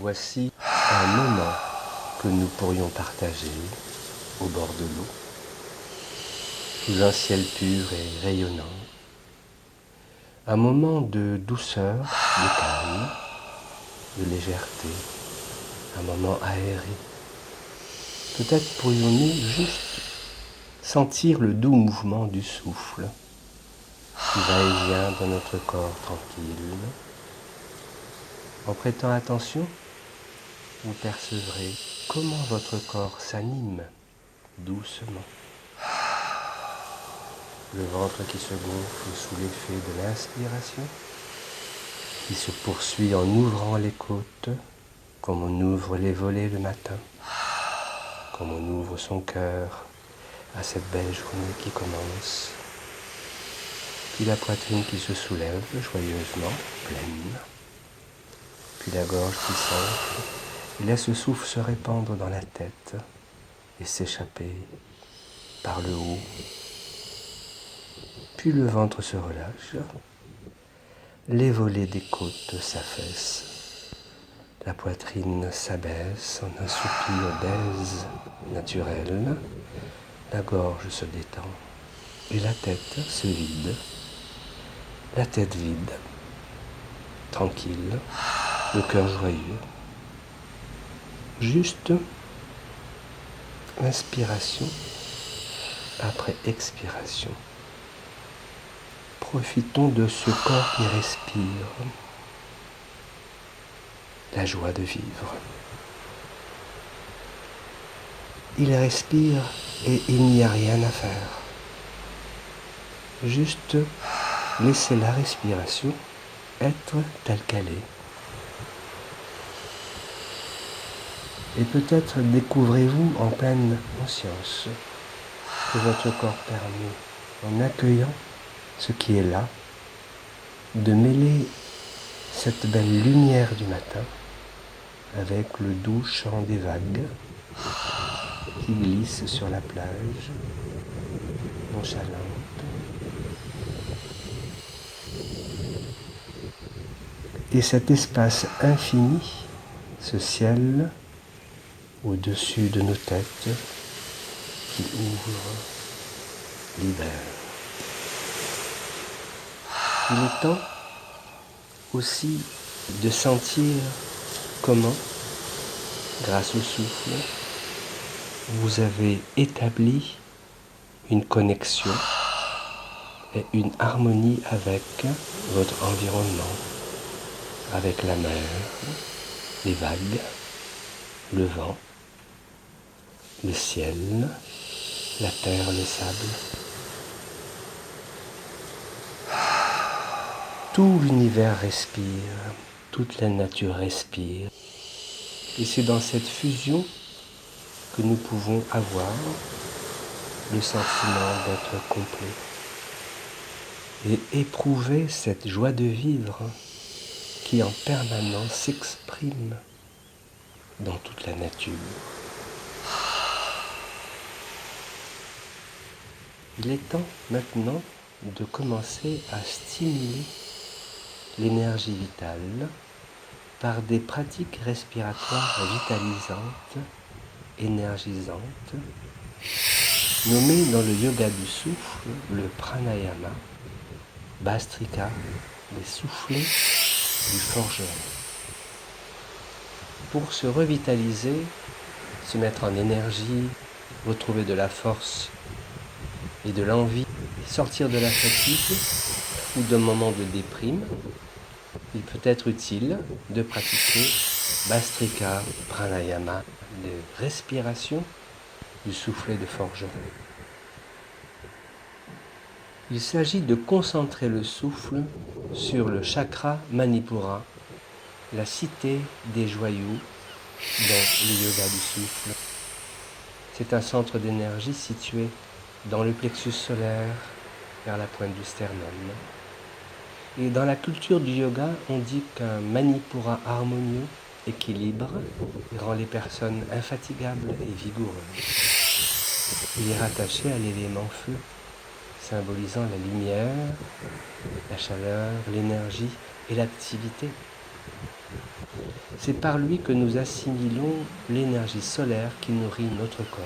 Voici un moment que nous pourrions partager au bord de l'eau, sous un ciel pur et rayonnant. Un moment de douceur, de calme, de légèreté, un moment aéré. Peut-être pourrions-nous juste sentir le doux mouvement du souffle qui va et vient dans notre corps tranquille. En prêtant attention, vous percevrez comment votre corps s'anime doucement. Le ventre qui se gonfle sous l'effet de l'inspiration, qui se poursuit en ouvrant les côtes, comme on ouvre les volets le matin, comme on ouvre son cœur à cette belle journée qui commence. Puis la poitrine qui se soulève joyeusement, pleine. Puis la gorge qui s'enfle et laisse le souffle se répandre dans la tête et s'échapper par le haut. Puis le ventre se relâche, les volets des côtes s'affaissent, la poitrine s'abaisse en un soupir d'aise naturel, la gorge se détend et la tête se vide, la tête vide, tranquille, le cœur joyeux. Juste inspiration après expiration. Profitons de ce corps qui respire, la joie de vivre. Il respire et il n'y a rien à faire. Juste laissez la respiration être telle qu'elle est. Et peut-être découvrez-vous en pleine conscience que votre corps permet, en accueillant ce qui est là, de mêler cette belle lumière du matin avec le doux chant des vagues qui glissent sur la plage, nonchalantes. Et cet espace infini, ce ciel au-dessus de nos têtes qui ouvre, libère. Il est temps aussi de sentir comment, grâce au souffle, vous avez établi une connexion et une harmonie avec votre environnement, avec la mer, les vagues, le vent, le ciel, la terre, le sable. Tout l'univers respire, toute la nature respire. Et c'est dans cette fusion que nous pouvons avoir le sentiment d'être complet et éprouver cette joie de vivre qui en permanence s'exprime dans toute la nature. Il est temps maintenant de commencer à stimuler l'énergie vitale par des pratiques respiratoires vitalisantes, énergisantes, nommées dans le yoga du souffle le pranayama, Bhastrika, les soufflets du forgeron. Pour se revitaliser, se mettre en énergie, retrouver de la force et de l'envie, sortir de la fatigue ou d'un moment de déprime, il peut être utile de pratiquer Bhastrika, Pranayama, de respiration du soufflet de forgeron. Il s'agit de concentrer le souffle sur le chakra Manipura, la cité des joyaux dans le yoga du souffle. C'est un centre d'énergie situé dans le plexus solaire, vers la pointe du sternum. Et dans la culture du yoga, on dit qu'un Manipura harmonieux équilibre et rend les personnes infatigables et vigoureuses. Il est rattaché à l'élément feu, symbolisant la lumière, la chaleur, l'énergie et l'activité. C'est par lui que nous assimilons l'énergie solaire qui nourrit notre corps.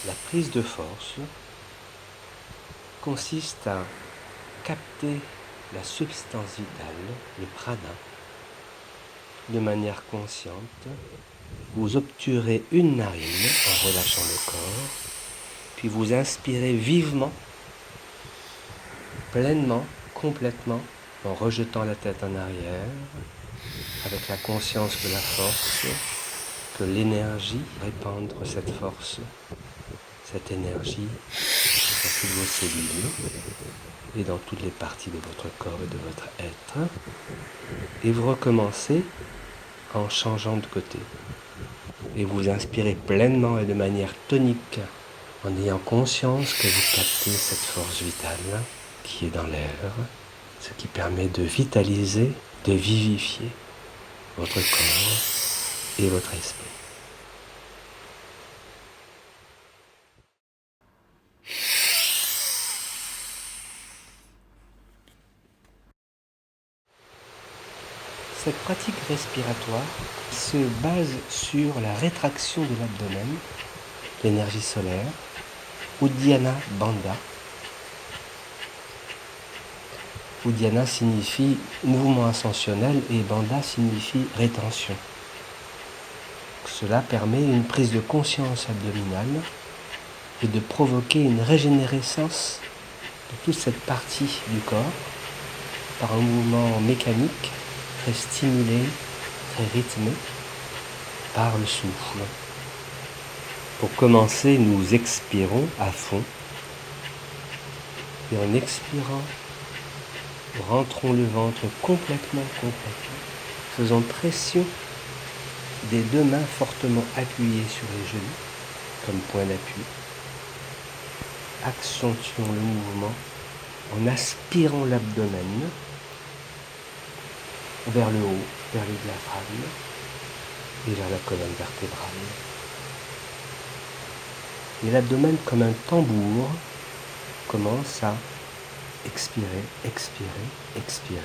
La prise de force consiste à capter la substance vitale, le prana, de manière consciente. Vous obturez une narine en relâchant le corps, puis vous inspirez vivement, pleinement, complètement, en rejetant la tête en arrière, avec la conscience que la force, que l'énergie, répandre cette force, cette énergie dans toutes vos cellules et dans toutes les parties de votre corps et de votre être. Et vous recommencez en changeant de côté. Et vous inspirez pleinement et de manière tonique en ayant conscience que vous captez cette force vitale qui est dans l'air, ce qui permet de vitaliser, de vivifier votre corps et votre esprit. Cette pratique respiratoire se base sur la rétraction de l'abdomen, l'énergie solaire, Uddiyana Bandha. Uddiyana signifie mouvement ascensionnel et Bandha signifie rétention. Cela permet une prise de conscience abdominale et de provoquer une régénérescence de toute cette partie du corps par un mouvement mécanique très stimulé, très rythmé par le souffle. Pour commencer, nous expirons à fond et en expirant, rentrons le ventre complètement. Faisons pression des deux mains fortement appuyées sur les genoux comme point d'appui. Accentuons le mouvement en aspirant l'abdomen vers le haut, vers le diaphragme et vers la colonne vertébrale. Et l'abdomen, comme un tambour, commence à expirer, expirer, expirer,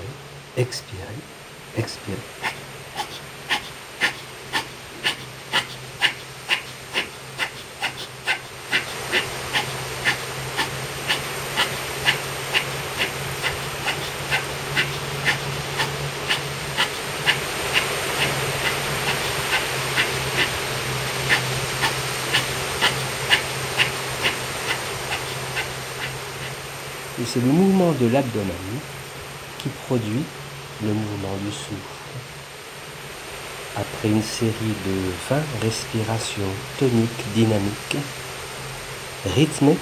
expirer, expirer. Et c'est le mouvement de l'abdomen qui produit le mouvement du souffle. Après une série de 20 respirations toniques, dynamiques, rythmées,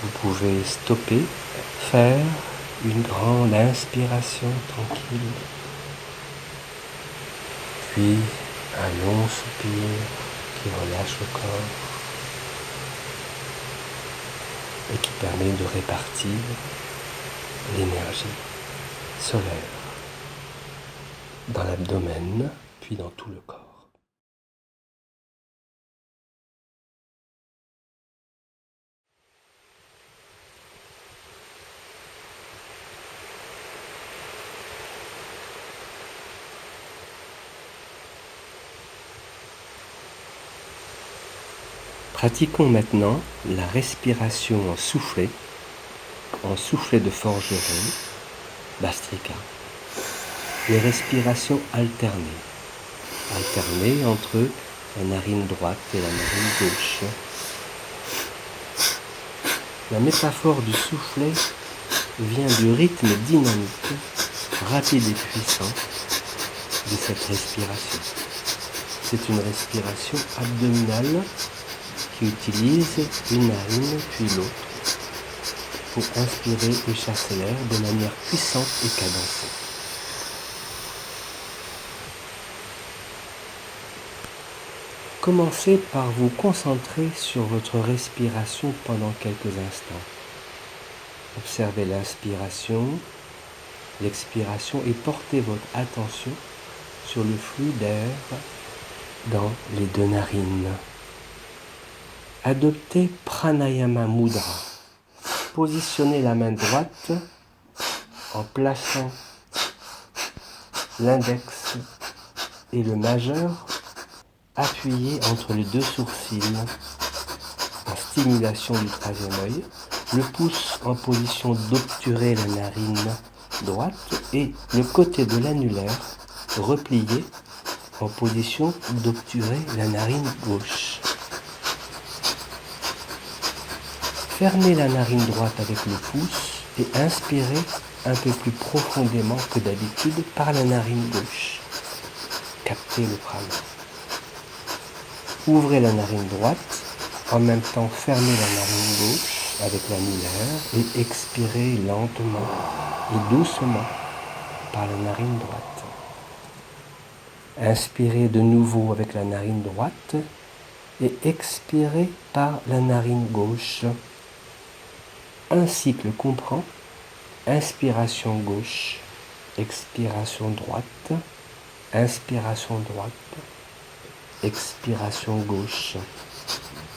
vous pouvez stopper, faire une grande inspiration tranquille, puis un long soupir qui relâche le corps et qui permet de répartir l'énergie solaire dans l'abdomen, puis dans tout le corps. Pratiquons maintenant la respiration en soufflet de forgeron, Bhastrika. Les respirations alternées entre la narine droite et la narine gauche. La métaphore du soufflet vient du rythme dynamique, rapide et puissant de cette respiration. C'est une respiration abdominale qui utilise une narine puis l'autre pour inspirer et chasser l'air de manière puissante et cadencée. Commencez par vous concentrer sur votre respiration pendant quelques instants. Observez l'inspiration, l'expiration et portez votre attention sur le flux d'air dans les deux narines. Adoptez Pranayama Mudra. Positionnez la main droite en plaçant l'index et le majeur appuyés entre les deux sourcils en stimulation du troisième œil, le pouce en position d'obturer la narine droite et le côté de l'annulaire replié en position d'obturer la narine gauche. Fermez la narine droite avec le pouce et inspirez un peu plus profondément que d'habitude par la narine gauche. Captez le prana. Ouvrez la narine droite, en même temps fermez la narine gauche avec l'annulaire et expirez lentement et doucement par la narine droite. Inspirez de nouveau avec la narine droite et expirez par la narine gauche. Un cycle comprend inspiration gauche, expiration droite, inspiration droite, expiration gauche.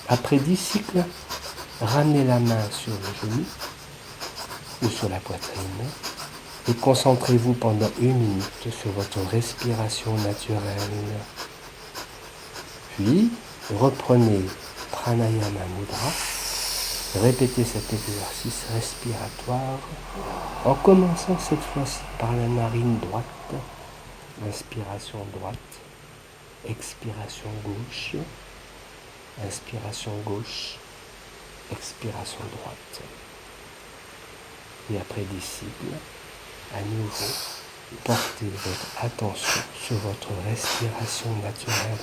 Après 10 cycles, ramenez la main sur le genou ou sur la poitrine et concentrez-vous pendant 1 minute sur votre respiration naturelle. Puis, reprenez Pranayama Mudra. Répétez cet exercice respiratoire en commençant cette fois-ci par la narine droite, inspiration droite, expiration gauche, inspiration gauche, expiration droite. Et après 10 cycles, à nouveau, portez votre attention sur votre respiration naturelle.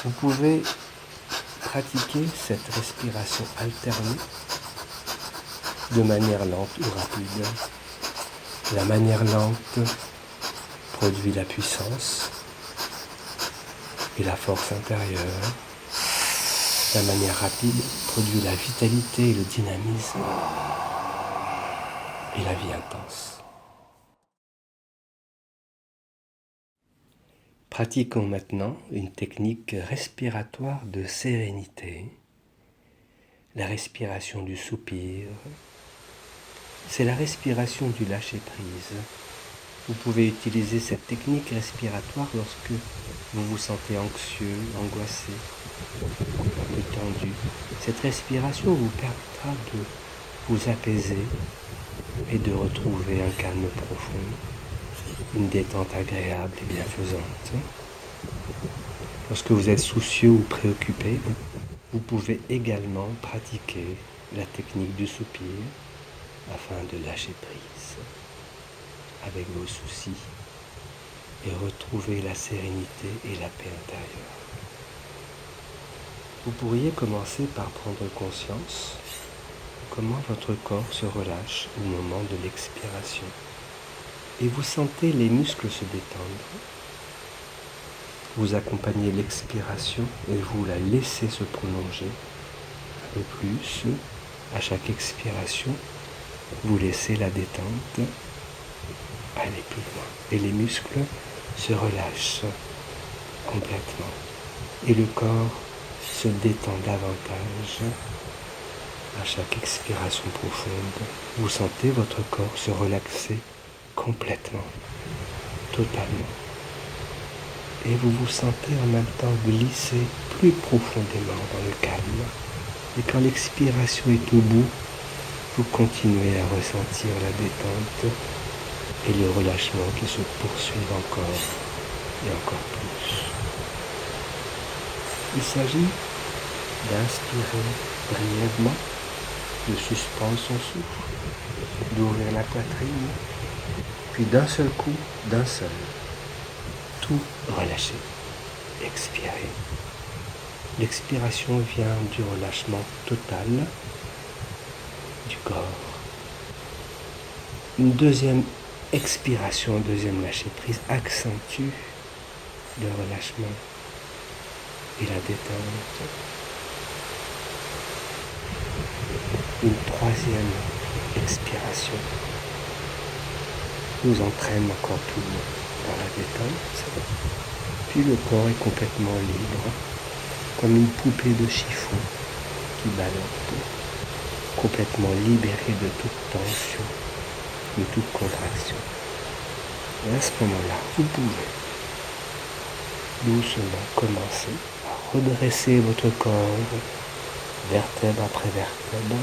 Vous pouvez pratiquer cette respiration alternée de manière lente ou rapide. La manière lente produit la puissance et la force intérieure. La manière rapide produit la vitalité et le dynamisme et la vie intense. Pratiquons maintenant une technique respiratoire de sérénité. La respiration du soupir, c'est la respiration du lâcher-prise. Vous pouvez utiliser cette technique respiratoire lorsque vous vous sentez anxieux, angoissé, un peu tendu. Cette respiration vous permettra de vous apaiser et de retrouver un calme profond, une détente agréable et bienfaisante. Lorsque vous êtes soucieux ou préoccupé, vous pouvez également pratiquer la technique du soupir afin de lâcher prise avec vos soucis et retrouver la sérénité et la paix intérieure. Vous pourriez commencer par prendre conscience de comment votre corps se relâche au moment de l'expiration et vous sentez les muscles se détendre. Vous accompagnez l'expiration et vous la laissez se prolonger un peu plus. À chaque expiration, vous laissez la détente aller plus loin. Et les muscles se relâchent complètement. Et le corps se détend davantage. À chaque expiration profonde, vous sentez votre corps se relaxer complètement, totalement. Et vous vous sentez en même temps glisser plus profondément dans le calme. Et quand l'expiration est au bout, vous continuez à ressentir la détente et le relâchement qui se poursuivent encore et encore plus. Il s'agit d'inspirer brièvement, de suspendre son souffle, d'ouvrir la poitrine, puis d'un seul coup, tout relâcher, expirer. L'expiration vient du relâchement total du corps. Une deuxième expiration, un deuxième lâcher prise accentue le relâchement et la détente. Une troisième expiration nous entraîne encore plus dans la détente. Puis le corps est complètement libre, comme une poupée de chiffon qui ballotte, complètement libéré de toute tension, de toute contraction. Et à ce moment-là, vous pouvez doucement commencer à redresser votre corps, vertèbre après vertèbre.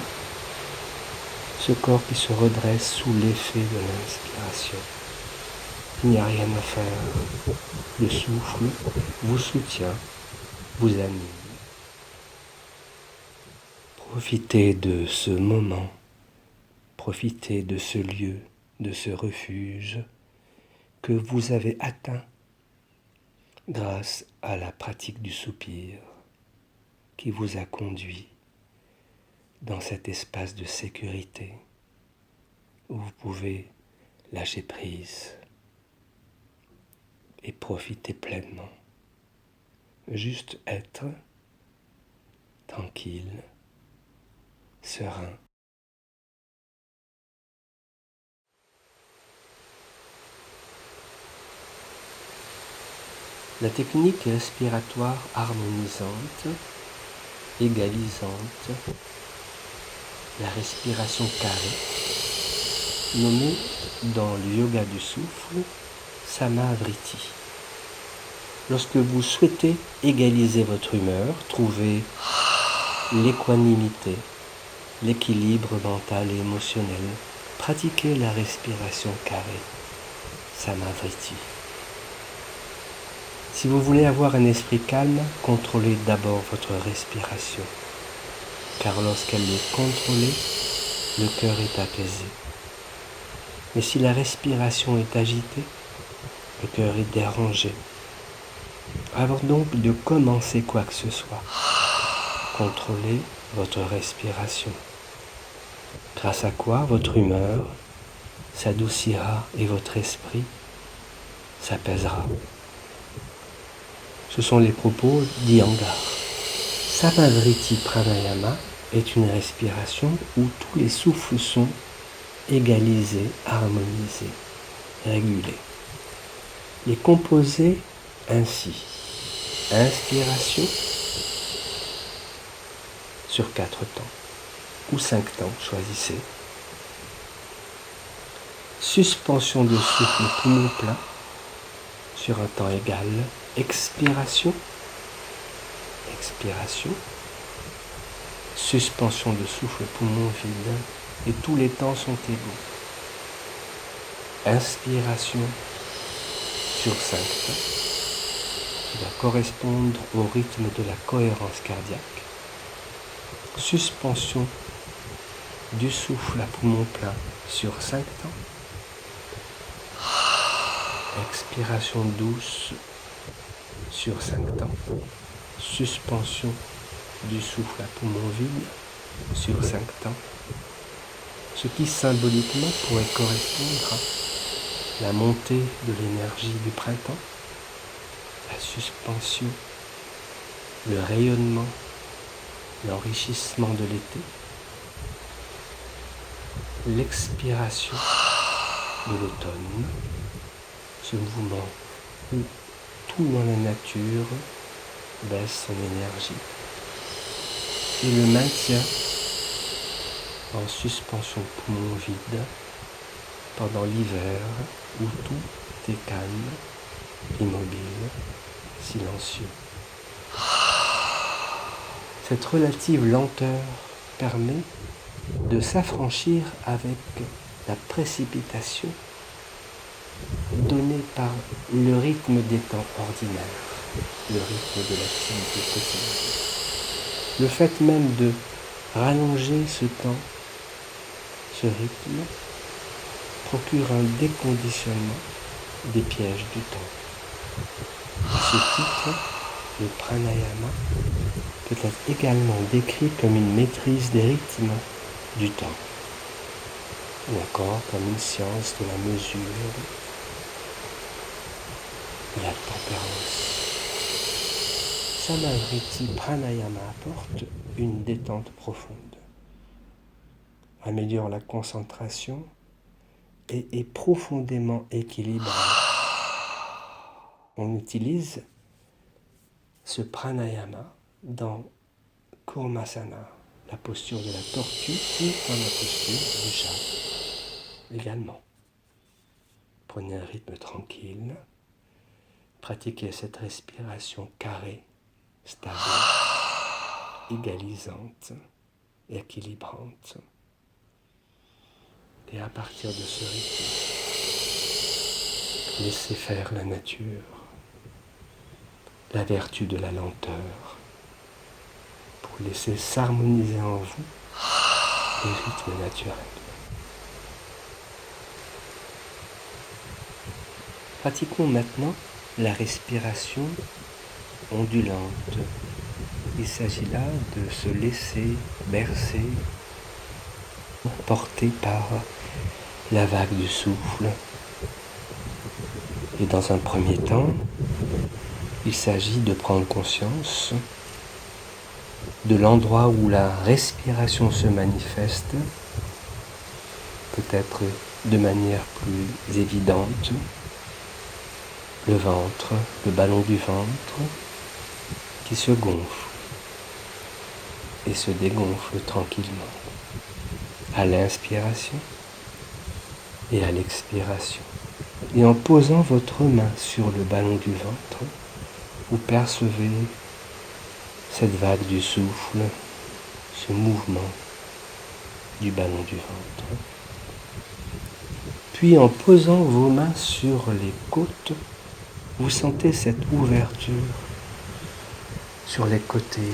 Ce corps qui se redresse sous l'effet de l'inspiration. Il n'y a rien à faire. Le souffle vous soutient, vous anime. Profitez de ce moment, profitez de ce lieu, de ce refuge que vous avez atteint grâce à la pratique du soupir qui vous a conduit dans cet espace de sécurité où vous pouvez lâcher prise et profiter pleinement. Juste être tranquille, serein. La technique respiratoire harmonisante, égalisante, la respiration carrée, nommée dans le yoga du souffle Samavriti. Lorsque vous souhaitez égaliser votre humeur, trouver l'équanimité, l'équilibre mental et émotionnel, pratiquez la respiration carrée, Samavriti. Si vous voulez avoir un esprit calme, contrôlez d'abord votre respiration, car lorsqu'elle est contrôlée, le cœur est apaisé. Mais si la respiration est agitée, le cœur est dérangé. Avant donc de commencer quoi que ce soit, contrôlez votre respiration, grâce à quoi votre humeur s'adoucira et votre esprit s'apaisera. Ce sont les propos d'Iyengar. Samavriti Pranayama est une respiration où tous les souffles sont égalisés, harmonisés, régulés. Les composer ainsi. Inspiration sur 4 temps ou 5 temps, choisissez. Suspension de souffle poumon plein sur un temps égal. Expiration. Expiration. Suspension de souffle poumon vide et tous les temps sont égaux. Inspiration sur 5 temps qui va correspondre au rythme de la cohérence cardiaque. Suspension du souffle à poumon plein sur 5 temps. Expiration douce sur 5 temps. Suspension du souffle à poumon vide sur 5 temps. Ce qui symboliquement pourrait correspondre à la montée de l'énergie du printemps, la suspension, le rayonnement, l'enrichissement de l'été, l'expiration de l'automne, ce mouvement où tout dans la nature baisse son énergie, et le maintien en suspension poumon vide pendant l'hiver où tout est calme, immobile, silencieux. Cette relative lenteur permet de s'affranchir avec la précipitation donnée par le rythme des temps ordinaires, le rythme de l'activité quotidienne. Le fait même de rallonger ce temps, ce rythme, procure un déconditionnement des pièges du temps. À ce titre, le pranayama peut être également décrit comme une maîtrise des rythmes du temps, ou encore comme une science de la mesure et la tempérance. Samavriti Pranayama apporte une détente profonde, améliore la concentration et est profondément équilibré. On utilise ce pranayama dans Kurmasana, la posture de la tortue, ou dans la posture du chat également. prenez un rythme tranquille. Pratiquez cette respiration carrée, stable, égalisante, équilibrante. Et à partir de ce rythme, laissez faire la nature, la vertu de la lenteur, pour laisser s'harmoniser en vous les rythmes naturels. Pratiquons maintenant la respiration ondulante. Il s'agit là de se laisser bercer, porter par la vague du souffle. Et dans un premier temps, il s'agit de prendre conscience de l'endroit où la respiration se manifeste, peut-être de manière plus évidente, le ventre, le ballon du ventre, qui se gonfle et se dégonfle tranquillement à l'inspiration et à l'expiration. Et en posant votre main sur le ballon du ventre, vous percevez cette vague du souffle, ce mouvement du ballon du ventre. Puis en posant vos mains sur les côtes, vous sentez cette ouverture sur les côtés,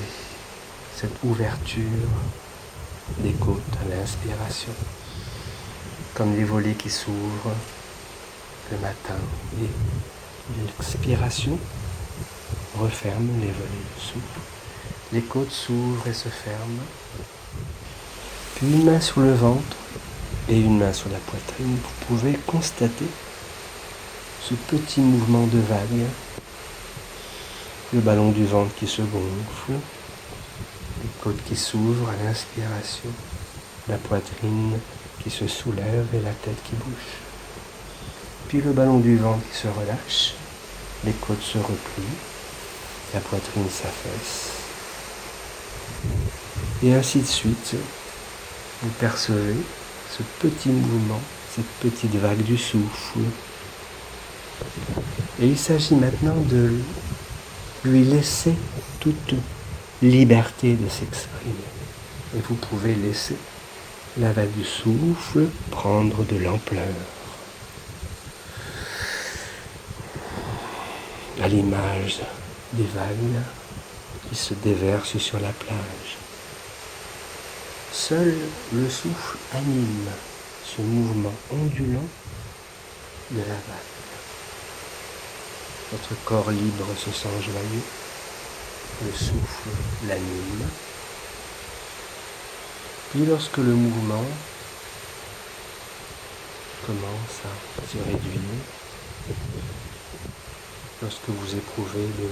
cette ouverture des côtes à l'inspiration, comme les volets qui s'ouvrent le matin, et l'expiration referme les volets du souffle. Les côtes s'ouvrent et se ferment. Puis une main sur le ventre et une main sur la poitrine, vous pouvez constater ce petit mouvement de vague, le ballon du ventre qui se gonfle, les côtes qui s'ouvrent à l'inspiration, la poitrine qui se soulève et la tête qui bouge. Puis le ballon du ventre qui se relâche, les côtes se replient, la poitrine s'affaisse. Et ainsi de suite, vous percevez ce petit mouvement, cette petite vague du souffle. Et il s'agit maintenant de lui laisser toute liberté de s'exprimer. Et vous pouvez laisser la vague du souffle prendre de l'ampleur. À l'image des vagues qui se déversent sur la plage. Seul le souffle anime ce mouvement ondulant de la vague. Votre corps libre se sent joyeux, le souffle l'anime. Puis lorsque le mouvement commence à se réduire, lorsque vous éprouvez le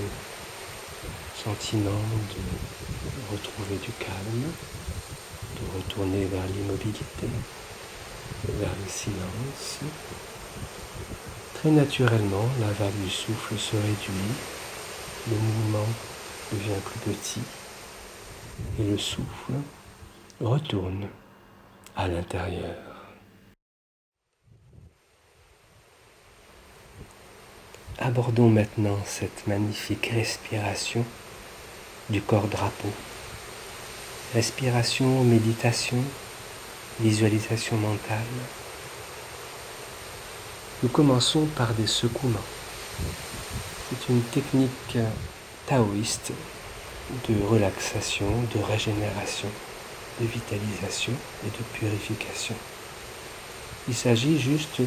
sentiment de retrouver du calme, de retourner vers l'immobilité, vers le silence, très naturellement, la vague du souffle se réduit, le mouvement devient plus petit et le souffle retourne à l'intérieur. Abordons maintenant cette magnifique respiration du corps drapeau. Respiration, méditation, visualisation mentale. Nous commençons par des secouements. C'est une technique taoïste de relaxation, de régénération, de vitalisation et de purification. Il s'agit juste,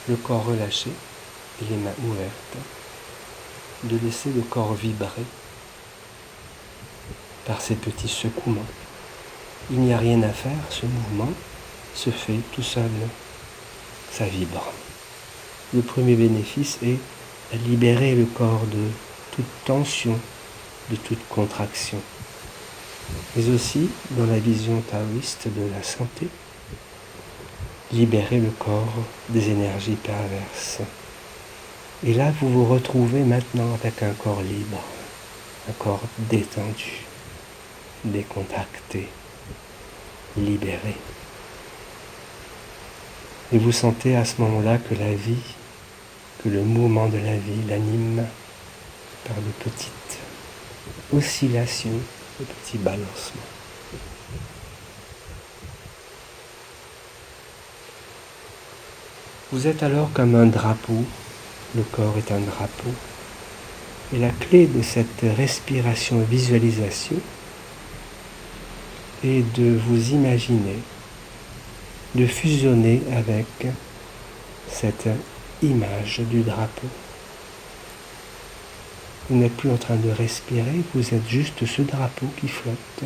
le corps relâché et les mains ouvertes, de laisser le corps vibrer par ces petits secouements. Il n'y a rien à faire, ce mouvement se fait tout seul, ça vibre. Le premier bénéfice est de libérer le corps de toute tension, de toute contraction. Mais aussi, dans la vision taoïste de la santé, libérer le corps des énergies perverses. Et là, vous vous retrouvez maintenant avec un corps libre, un corps détendu, décontracté, libéré. Et vous sentez à ce moment-là que la vie, que le mouvement de la vie l'anime par de petites oscillations, de petits balancements. Vous êtes alors comme un drapeau, le corps est un drapeau, et la clé de cette respiration et visualisation est de vous imaginer, de fusionner avec cette image du drapeau. Vous n'êtes plus en train de respirer, vous êtes juste ce drapeau qui flotte.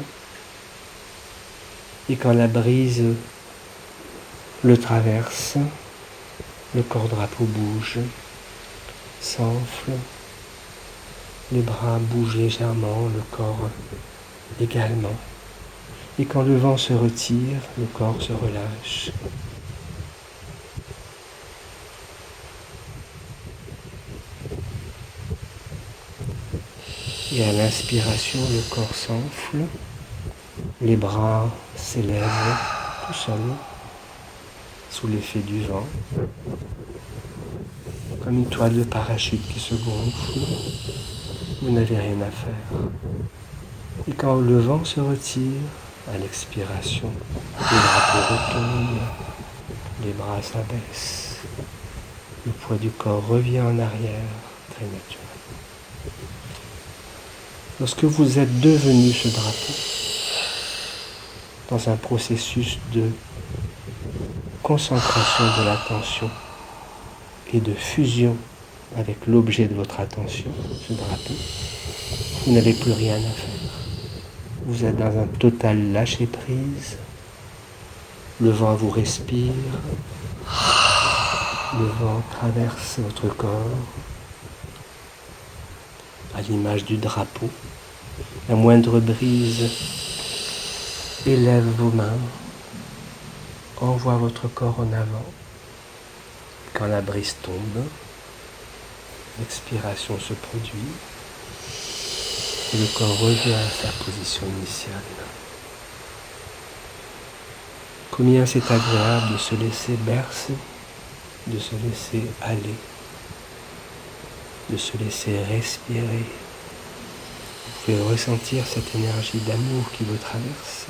Et quand la brise le traverse, le corps drapeau bouge, s'enfle, les bras bougent légèrement, le corps également. Et quand le vent se retire, le corps se relâche. Et à l'inspiration, le corps s'enfle, les bras s'élèvent tout seuls, sous l'effet du vent, comme une toile de parachute qui se gonfle. Vous n'avez rien à faire. Et quand le vent se retire, à l'expiration, le drapeau retombe, les bras s'abaissent, le poids du corps revient en arrière, très naturel. Lorsque vous êtes devenu ce drapeau, dans un processus de concentration de l'attention et de fusion avec l'objet de votre attention, ce drapeau, vous n'avez plus rien à faire. Vous êtes dans un total lâcher-prise, le vent vous respire, le vent traverse votre corps, à l'image du drapeau. La moindre brise élève vos mains, envoie votre corps en avant. Quand la brise tombe, l'expiration se produit et le corps revient à sa position initiale. Combien c'est agréable de se laisser bercer, de se laisser aller, de se laisser respirer. Vous pouvez ressentir cette énergie d'amour qui vous traverse.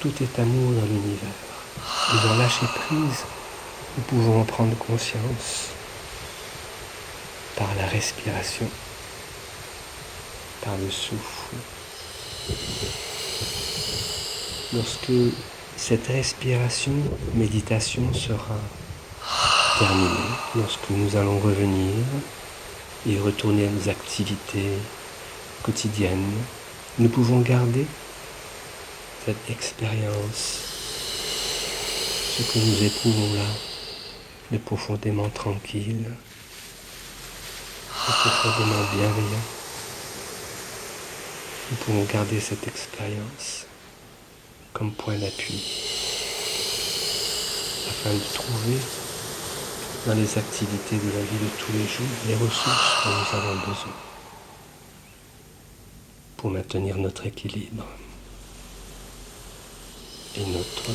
Tout est amour dans l'univers. Et dans lâcher prise, nous pouvons en prendre conscience par la respiration, par le souffle. Lorsque cette respiration, méditation sera terminée, lorsque nous allons revenir et retourner à nos activités quotidiennes, nous pouvons garder cette expérience. Ce que nous éprouvons là est profondément tranquille, est profondément bienveillant. Nous pouvons garder cette expérience comme point d'appui afin de trouver dans les activités de la vie de tous les jours les ressources dont nous avons besoin pour maintenir notre équilibre et notre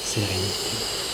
sérénité.